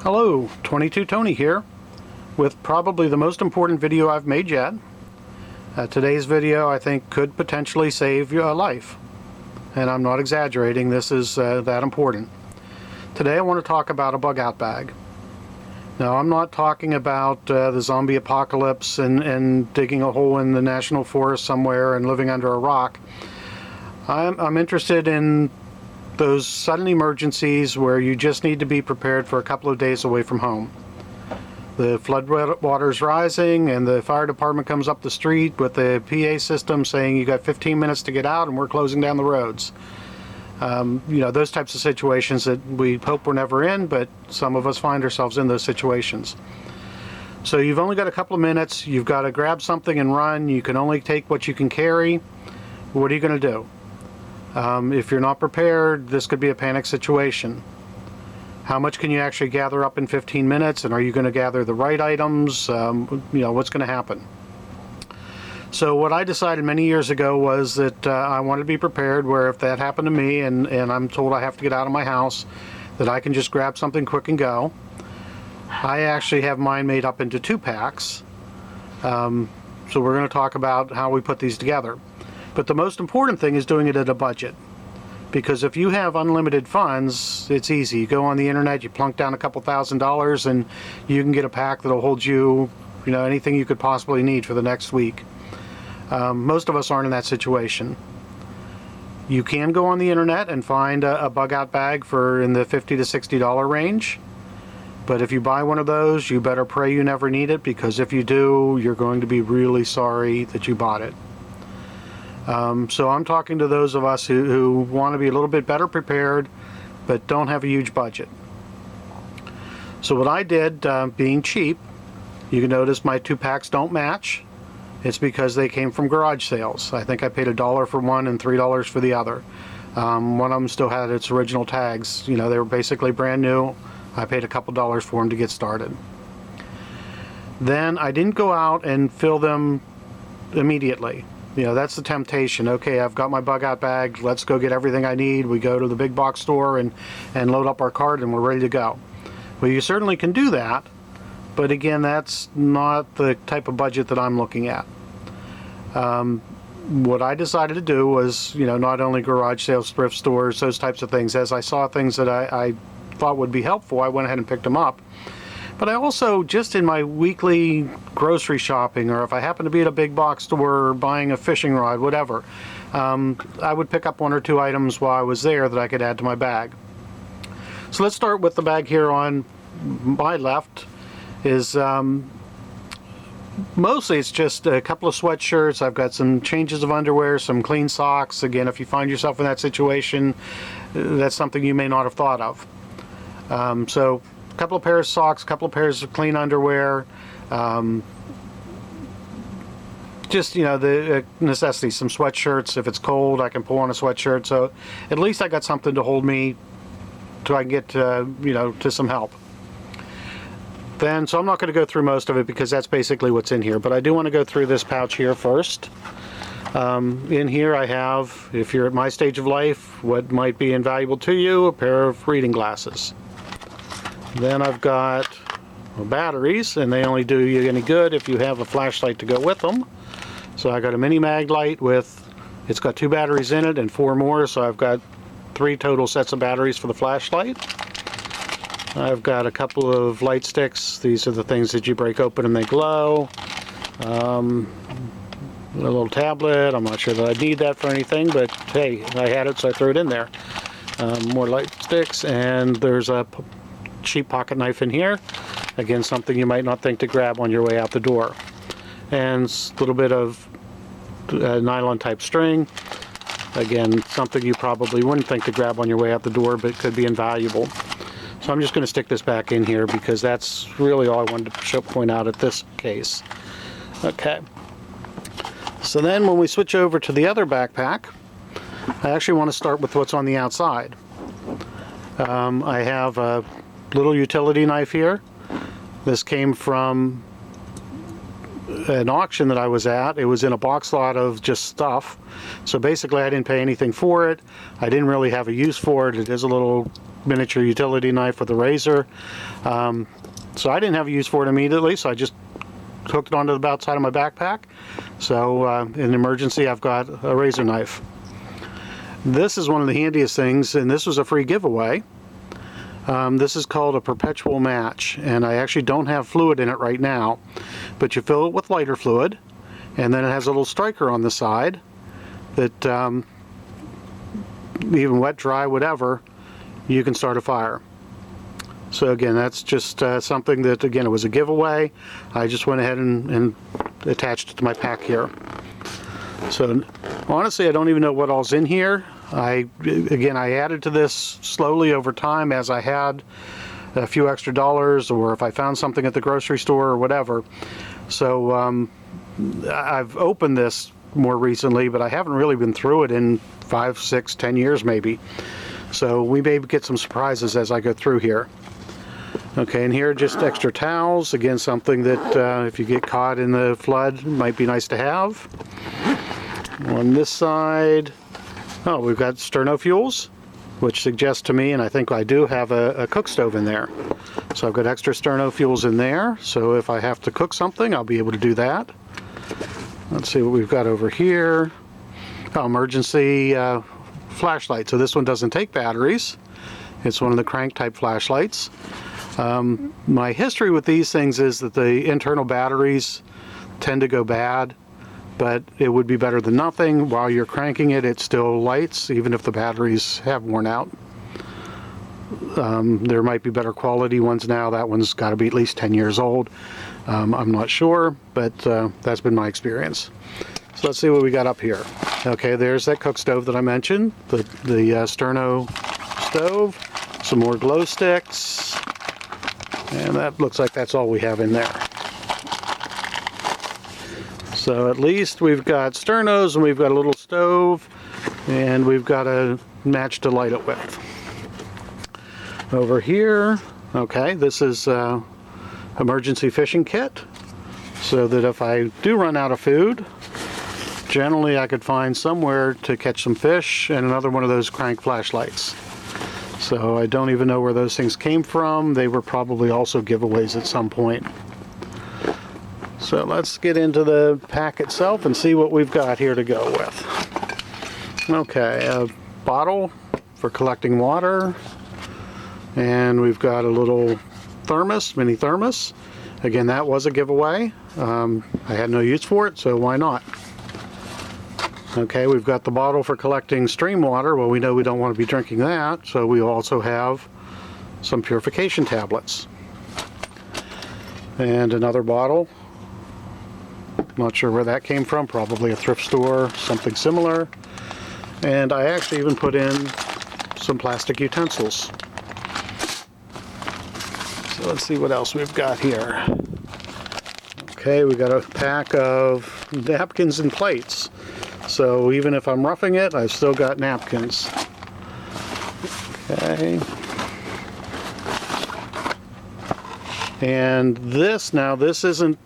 Hello, 22 Tony here with probably the most important video I've made yet. Today's video I think could potentially save your life, and I'm not exaggerating. This is that important. Today I want to talk about a bug out bag. Now I'm not talking about the zombie apocalypse and digging a hole in the national forest somewhere and living under a rock. I'm interested in those sudden emergencies where you just need to be prepared for a couple of days away from home. The flood water's rising and the fire department comes up the street with the PA system saying you got 15 minutes to get out and we're closing down the roads. You know, those types of situations that we hope we're never in, but some of us find ourselves in those situations. So you've only got a couple of minutes, you've got to grab something and run, you can only take what you can carry. What are you going to do? If you're not prepared, this could be a panic situation. How much can you actually gather up in 15 minutes, and are you going to gather the right items? You know, what's going to happen? So what I decided many years ago was that I wanted to be prepared where if that happened to me and I'm told I have to get out of my house, that I can just grab something quick and go. I actually have mine made up into 2 packs. So we're going to talk about how we put these together. But the most important thing is doing it at a budget. Because if you have unlimited funds, it's easy. You go on the internet, you plunk down a couple $1,000s, and you can get a pack that'll hold you, you know, anything you could possibly need for the next week. Most of us aren't in that situation. You can go on the internet and find a bug out bag for in the $50 to $60 range. But if you buy one of those, you better pray you never need it, because if you do, you're going to be really sorry that you bought it. So I'm talking to those of us who want to be a little bit better prepared but don't have a huge budget. So what I did, being cheap, you can notice my 2 packs don't match. It's because they came from garage sales. I think I paid $1 for one and $3 for the other. One of them still had its original tags. You know, they were basically brand new. I paid a couple dollars for them to get started. Then I didn't go out and fill them immediately. You know, that's the temptation. Okay, I've got my bug out bag, let's go get everything I need. We go to the big box store and load up our cart and we're ready to go. Well, you certainly can do that, but again, that's not the type of budget that I'm looking at. What I decided to do was, you know, not only garage sales, thrift stores, those types of things. As I saw things that I thought would be helpful, I went ahead and picked them up. But I also, just in my weekly grocery shopping, or if I happen to be at a big box store buying a fishing rod, whatever, I would pick up 1 or 2 items while I was there that I could add to my bag. So let's start with the bag here on my left. Is mostly it's just a couple of sweatshirts. I've got some changes of underwear, some clean socks. Again, if you find yourself in that situation, that's something you may not have thought of. So a couple of pairs of socks, a couple of pairs of clean underwear, just, you know, the necessities, some sweatshirts. If it's cold, I can pull on a sweatshirt. So at least I got something to hold me till I can get, you know, to some help. Then, so I'm not going to go through most of it because that's basically what's in here. But I do want to go through this pouch here first. In here I have, if you're at my stage of life, what might be invaluable to you, a pair of reading glasses. Then I've got batteries, and they only do you any good if you have a flashlight to go with them. So I got a mini mag light with, it's got 2 batteries in it and 4 more, so I've got 3 total sets of batteries for the flashlight. I've got a couple of light sticks. These are the things that you break open and they glow. A little tablet. I'm not sure that I need that for anything, but hey, I had it, so I threw it in there. More light sticks, and there's a cheap pocket knife in here. Again, something you might not think to grab on your way out the door. And a little bit of nylon type string. Again, something you probably wouldn't think to grab on your way out the door, but could be invaluable. So I'm just going to stick this back in here because that's really all I wanted to point out at this case. Okay. So then when we switch over to the other backpack, I actually want to start with what's on the outside. I have a little utility knife here. This came from an auction that I was at. It was in a box lot of just stuff. So basically I didn't pay anything for it. I didn't really have a use for it. It is a little miniature utility knife with a razor. So I didn't have a use for it immediately, so I just hooked it onto the outside of my backpack. So in an emergency, I've got a razor knife. This is one of the handiest things, and this was a free giveaway. This is called a perpetual match, and I actually don't have fluid in it right now, but you fill it with lighter fluid, and then it has a little striker on the side that even wet, dry, whatever, you can start a fire. So again, that's just something that, again, it was a giveaway. I just went ahead and attached it to my pack here. So honestly, I don't even know what all's in here. I added to this slowly over time as I had a few extra dollars, or if I found something at the grocery store or whatever. So I've opened this more recently, but I haven't really been through it in 5, 6, 10 years maybe. So we may get some surprises as I go through here. Okay, and here are just extra towels. Again, something that if you get caught in the flood, might be nice to have. On this side, oh, we've got sterno fuels, which suggests to me, and I think I do have a cook stove in there. So I've got extra sterno fuels in there, so if I have to cook something, I'll be able to do that. Let's see what we've got over here. Oh, emergency flashlight. So this one doesn't take batteries. It's one of the crank type flashlights. My history with these things is that the internal batteries tend to go bad, but it would be better than nothing. While you're cranking it, it still lights, even if the batteries have worn out. There might be better quality ones now. That one's got to be at least 10 years old. I'm not sure, but that's been my experience. So let's see what we got up here. Okay, there's that cook stove that I mentioned, the sterno stove, some more glow sticks, and that looks like that's all we have in there. So at least we've got sternos, and we've got a little stove, and we've got a match to light it with. Over here, okay, this is emergency fishing kit, so that if I do run out of food, generally I could find somewhere to catch some fish, and another one of those crank flashlights. So I don't even know where those things came from. They were probably also giveaways at some point. So let's get into the pack itself and see what we've got here to go with. Okay, a bottle for collecting water, and we've got a little thermos, mini thermos. Again, that was a giveaway. I had no use for it, so why not? Okay, we've got the bottle for collecting stream water. Well, we know we don't want to be drinking that, so we also have some purification tablets. And another bottle. Not sure where that came from, probably a thrift store, something similar. And I actually even put in some plastic utensils. So let's see what else we've got here. Okay, we got a pack of napkins and plates. So even if I'm roughing it, I've still got napkins. Okay. And this isn't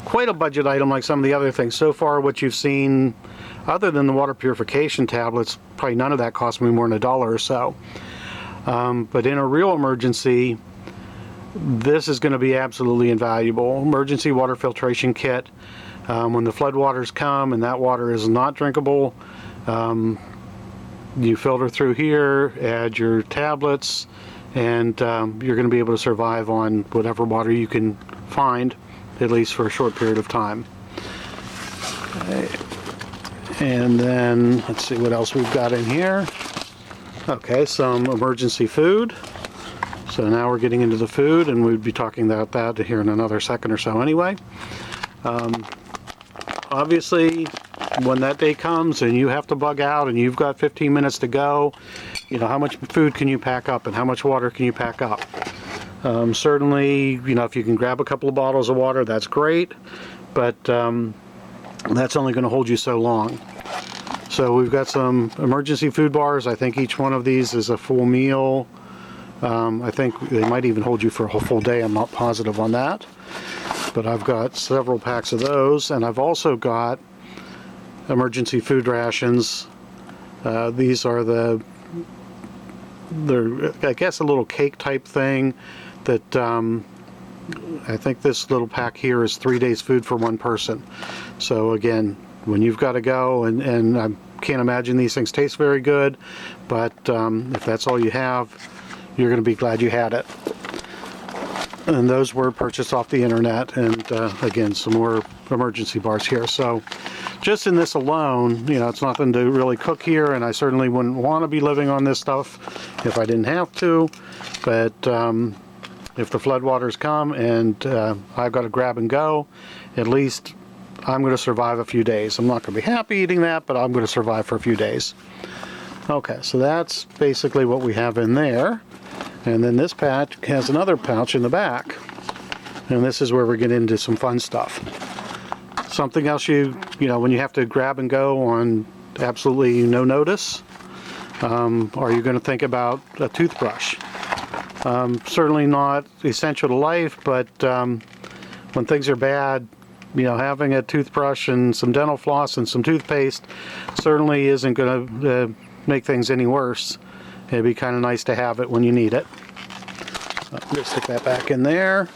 quite a budget item like some of the other things. So far what you've seen, other than the water purification tablets, probably none of that cost me more than $1 or so. But in a real emergency, this is going to be absolutely invaluable. Emergency water filtration kit. When the floodwaters come and that water is not drinkable, you filter through here, add your tablets, and you're going to be able to survive on whatever water you can find, at least for a short period of time. Okay. And then let's see what else we've got in here. Okay, some emergency food. So now we're getting into the food, and we'd be talking about that here in another second or so anyway. Obviously, when that day comes and you have to bug out and you've got 15 minutes to go, you know, how much food can you pack up and how much water can you pack up? Certainly, you know, if you can grab a couple of bottles of water, that's great, but that's only going to hold you so long. So we've got some emergency food bars. I think each one of these is a full meal. I think they might even hold you for a whole full day. I'm not positive on that. But I've got several packs of those, and I've also got emergency food rations. These are the they're, I guess, a little cake type thing that I think this little pack here is 3 days food for one person. So again, when you've got to go, and I can't imagine these things taste very good, but if that's all you have, you're going to be glad you had it. And those were purchased off the internet, and again, some more emergency bars here. So just in this alone, you know, it's nothing to really cook here, and I certainly wouldn't want to be living on this stuff if I didn't have to. But if the floodwaters come and I've got to grab and go, at least I'm going to survive a few days. I'm not going to be happy eating that, but I'm going to survive for a few days. Okay, so that's basically what we have in there. And then this patch has another pouch in the back. And this is where we get into some fun stuff. Something else you know, when you have to grab and go on absolutely no notice, are you going to think about a toothbrush? Certainly not essential to life, but when things are bad, you know, having a toothbrush and some dental floss and some toothpaste certainly isn't going to make things any worse. It'd be kind of nice to have it when you need it. I'm going to stick that back in there.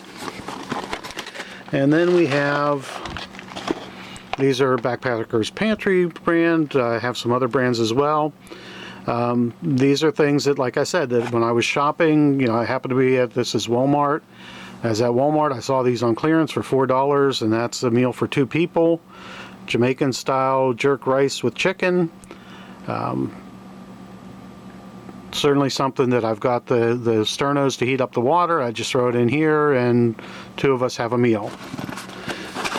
And then we have, these are Backpacker's Pantry brand. I have some other brands as well. These are things that, like I said, that when I was shopping, you know, I happened to be at, this is Walmart. I was at Walmart, I saw these on clearance for $4, and that's a meal for 2 people. Jamaican style jerk rice with chicken. Certainly something that I've got the sternos to heat up the water. I just throw it in here and 2 of us have a meal.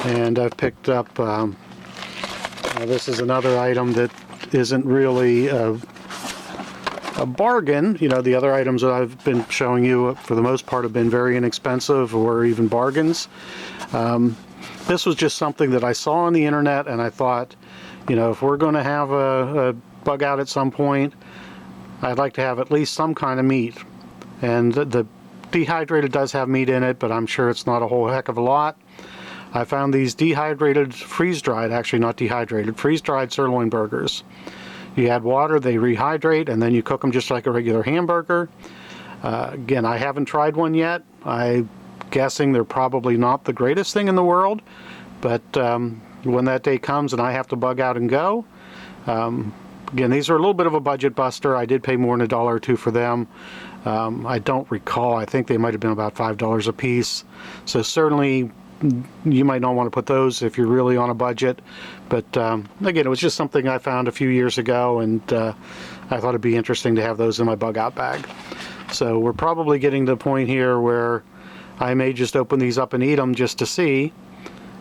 And I've picked up, this is another item that isn't really a bargain. You know, the other items that I've been showing you for the most part have been very inexpensive or even bargains. This was just something that I saw on the internet, and I thought, you know, if we're going to have a bug out at some point, I'd like to have at least some kind of meat. And the dehydrated does have meat in it, but I'm sure it's not a whole heck of a lot. I found these dehydrated, freeze-dried, actually not dehydrated, freeze-dried sirloin burgers. You add water, they rehydrate, and then you cook them just like a regular hamburger. Again, I haven't tried one yet. I'm guessing they're probably not the greatest thing in the world, but when that day comes and I have to bug out and go, again, these are a little bit of a budget buster. I did pay more than $1 or $2 for them. I don't recall. I think they might have been about $5 a piece. So certainly you might not want to put those if you're really on a budget. But again, it was just something I found a few years ago, and I thought it'd be interesting to have those in my bug out bag. So we're probably getting to the point here where I may just open these up and eat them just to see.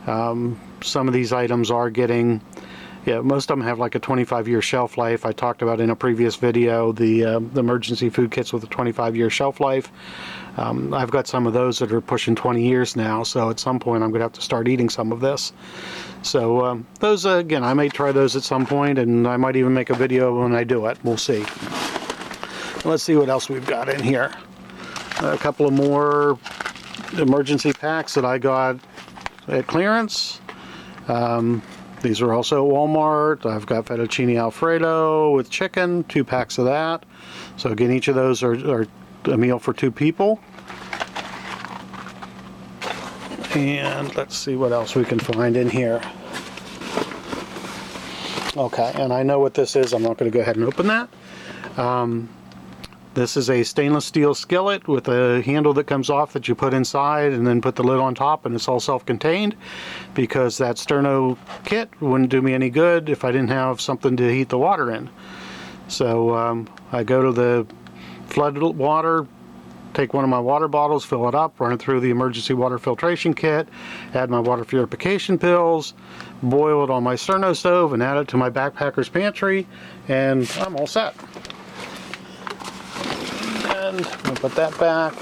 Some of these items are getting, yeah, most of them have like a 25-year shelf life. I talked about in a previous video the emergency food kits with a 25-year shelf life. I've got some of those that are pushing 20 years now, so at some point I'm going to have to start eating some of this. So those, again, I may try those at some point, and I might even make a video when I do it. We'll see. Let's see what else we've got in here. A couple of more emergency packs that I got at clearance. These are also at Walmart. I've got fettuccine alfredo with chicken, 2 packs of that. So again, each of those are a meal for 2 people. And let's see what else we can find in here. Okay, and I know what this is. I'm not going to go ahead and open that. This is a stainless steel skillet with a handle that comes off that you put inside and then put the lid on top, and it's all self-contained, because that sterno kit wouldn't do me any good if I didn't have something to heat the water in. So I go to the flood water, take one of my water bottles, fill it up, run it through the emergency water filtration kit, add my water purification pills, boil it on my sterno stove, and add it to my Backpacker's Pantry, and I'm all set. And I'll put that back.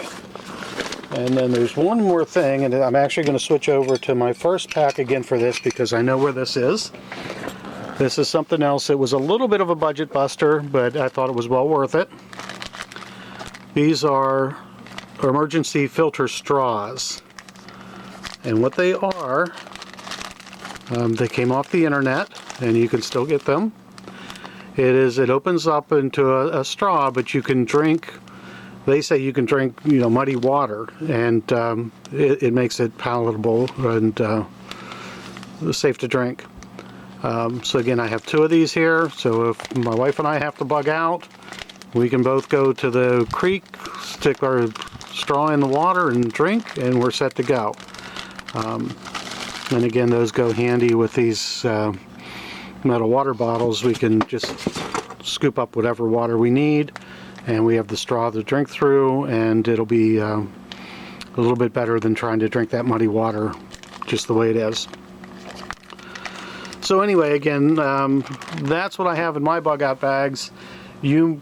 And then there's one more thing, and I'm actually going to switch over to my first pack again for this because I know where this is. This is something else. It was a little bit of a budget buster, but I thought it was well worth it. These are emergency filter straws. And what they are, they came off the internet, and you can still get them. It opens up into a straw, but you can drink. They say you can drink, you know, muddy water, and it makes it palatable and safe to drink. So again, I have 2 of these here. So if my wife and I have to bug out, we can both go to the creek, stick our straw in the water and drink, and we're set to go. And again, those go handy with these metal water bottles. We can just scoop up whatever water we need, and we have the straw to drink through, and it'll be a little bit better than trying to drink that muddy water just the way it is. So anyway, again, that's what I have in my bug out bags. You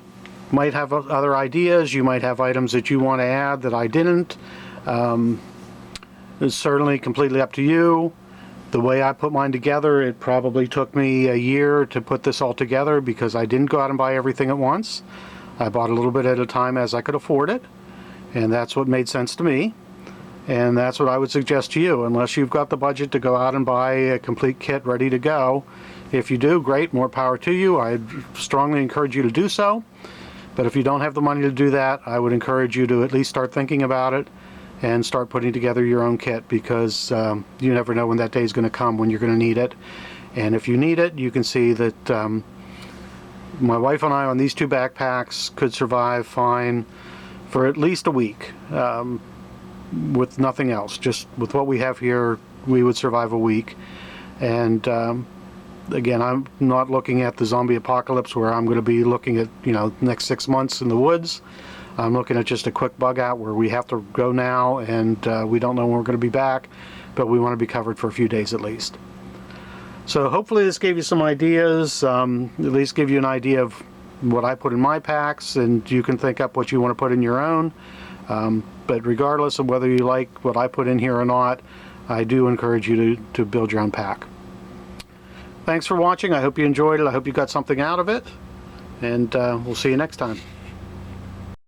might have other ideas. You might have items that you want to add that I didn't. It's certainly completely up to you. The way I put mine together, it probably took me a year to put this all together because I didn't go out and buy everything at once. I bought a little bit at a time as I could afford it, and that's what made sense to me. And that's what I would suggest to you, unless you've got the budget to go out and buy a complete kit ready to go. If you do, great, more power to you. I'd strongly encourage you to do so. But if you don't have the money to do that, I would encourage you to at least start thinking about it and start putting together your own kit, because you never know when that day is going to come when you're going to need it. And if you need it, you can see that my wife and I on these 2 backpacks could survive fine for at least a week with nothing else. Just with what we have here, we would survive a week. And again, I'm not looking at the zombie apocalypse where I'm going to be looking at, you know, next 6 months in the woods. I'm looking at just a quick bug out where we have to go now, and we don't know when we're going to be back, but we want to be covered for a few days at least. So hopefully this gave you some ideas, at least give you an idea of what I put in my packs, and you can think up what you want to put in your own. But regardless of whether you like what I put in here or not, I do encourage you to build your own pack. Thanks for watching. I hope you enjoyed it. I hope you got something out of it, and we'll see you next time.